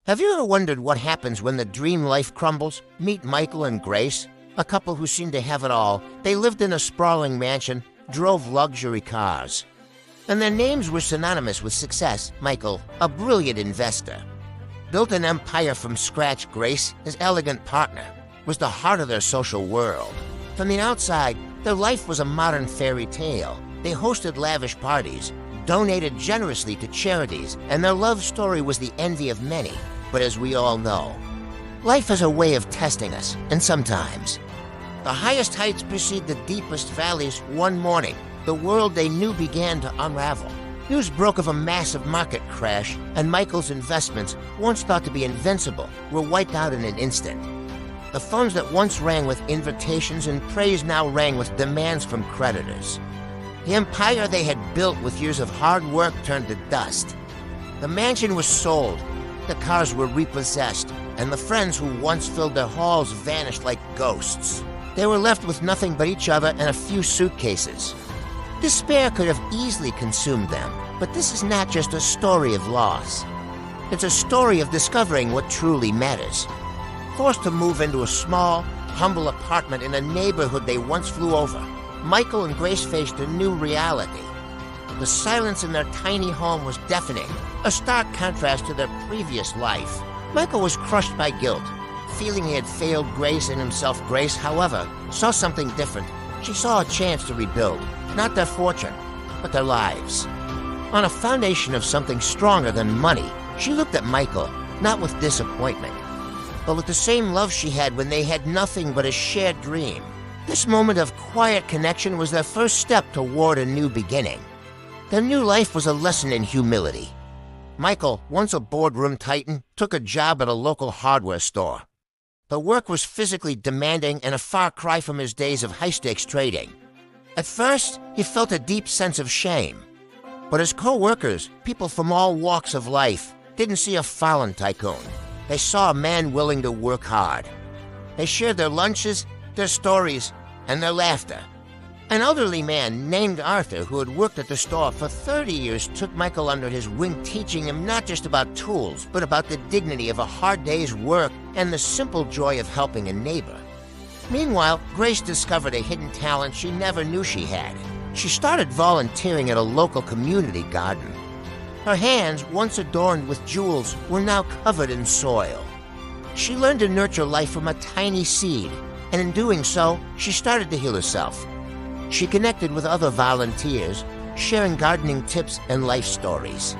Have you ever wondered what happens when the dream life crumbles? Meet Michael and Grace, a couple who seemed to have it all. They lived in a sprawling mansion, drove luxury cars, and their names were synonymous with success. Michael, a brilliant investor, built an empire from scratch. Grace, his elegant partner, was the heart of their social world. From the outside, their life was a modern fairy tale. They hosted lavish parties, donated generously to charities, and their love story was the envy of many. But as we all know, life has a way of testing us, and sometimes the highest heights precede the deepest valleys. One morning, the world they knew began to unravel. News broke of a massive market crash, and Michael's investments, once thought to be invincible, were wiped out in an instant. The phones that once rang with invitations and praise now rang with demands from creditors. The empire they had built with years of hard work turned to dust. The mansion was sold, the cars were repossessed, and the friends who once filled their halls vanished like ghosts. They were left with nothing but each other and a few suitcases. Despair could have easily consumed them, but this is not just a story of loss. It's a story of discovering what truly matters. Forced to move into a small, humble apartment in a neighborhood they once flew over, Michael and Grace faced a new reality. The silence in their tiny home was deafening, a stark contrast to their previous life. Michael was crushed by guilt, feeling he had failed Grace and himself. Grace, however, saw something different. She saw a chance to rebuild, not their fortune, but their lives. On a foundation of something stronger than money, she looked at Michael, not with disappointment, but with the same love she had when they had nothing but a shared dream. This moment of quiet connection was their first step toward a new beginning. Their new life was a lesson in humility. Michael, once a boardroom titan, took a job at a local hardware store. The work was physically demanding and a far cry from his days of high-stakes trading. At first, he felt a deep sense of shame. But his co-workers, people from all walks of life, didn't see a fallen tycoon. They saw a man willing to work hard. They shared their lunches, their stories, and their laughter. An elderly man named Arthur, who had worked at the store for 30 years, took Michael under his wing, teaching him not just about tools, but about the dignity of a hard day's work and the simple joy of helping a neighbor. Meanwhile, Grace discovered a hidden talent she never knew she had. She started volunteering at a local community garden. Her hands, once adorned with jewels, were now covered in soil. She learned to nurture life from a tiny seed, and in doing so, she started to heal herself. She connected with other volunteers, sharing gardening tips and life stories.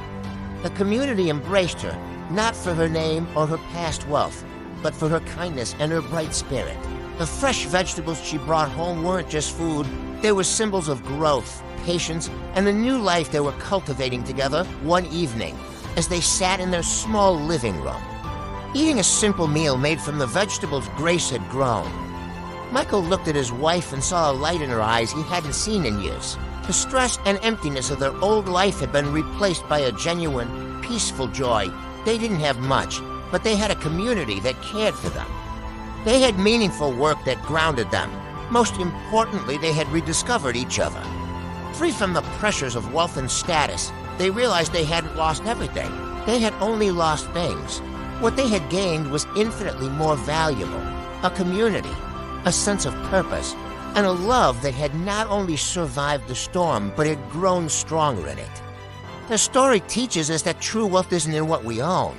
The community embraced her, not for her name or her past wealth, but for her kindness and her bright spirit. The fresh vegetables she brought home weren't just food, they were symbols of growth, patience, and the new life they were cultivating together. One evening, as they sat in their small living room, eating a simple meal made from the vegetables Grace had grown, Michael looked at his wife and saw a light in her eyes he hadn't seen in years. The stress and emptiness of their old life had been replaced by a genuine, peaceful joy. They didn't have much, but they had a community that cared for them. They had meaningful work that grounded them. Most importantly, they had rediscovered each other. Free from the pressures of wealth and status, they realized they hadn't lost everything. They had only lost things. What they had gained was infinitely more valuable: a community, a sense of purpose, and a love that had not only survived the storm, but had grown stronger in it. The story teaches us that true wealth isn't in what we own,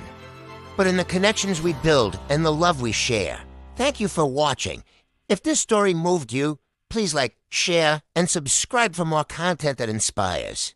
but in the connections we build and the love we share. Thank you for watching. If this story moved you, please like, share, and subscribe for more content that inspires.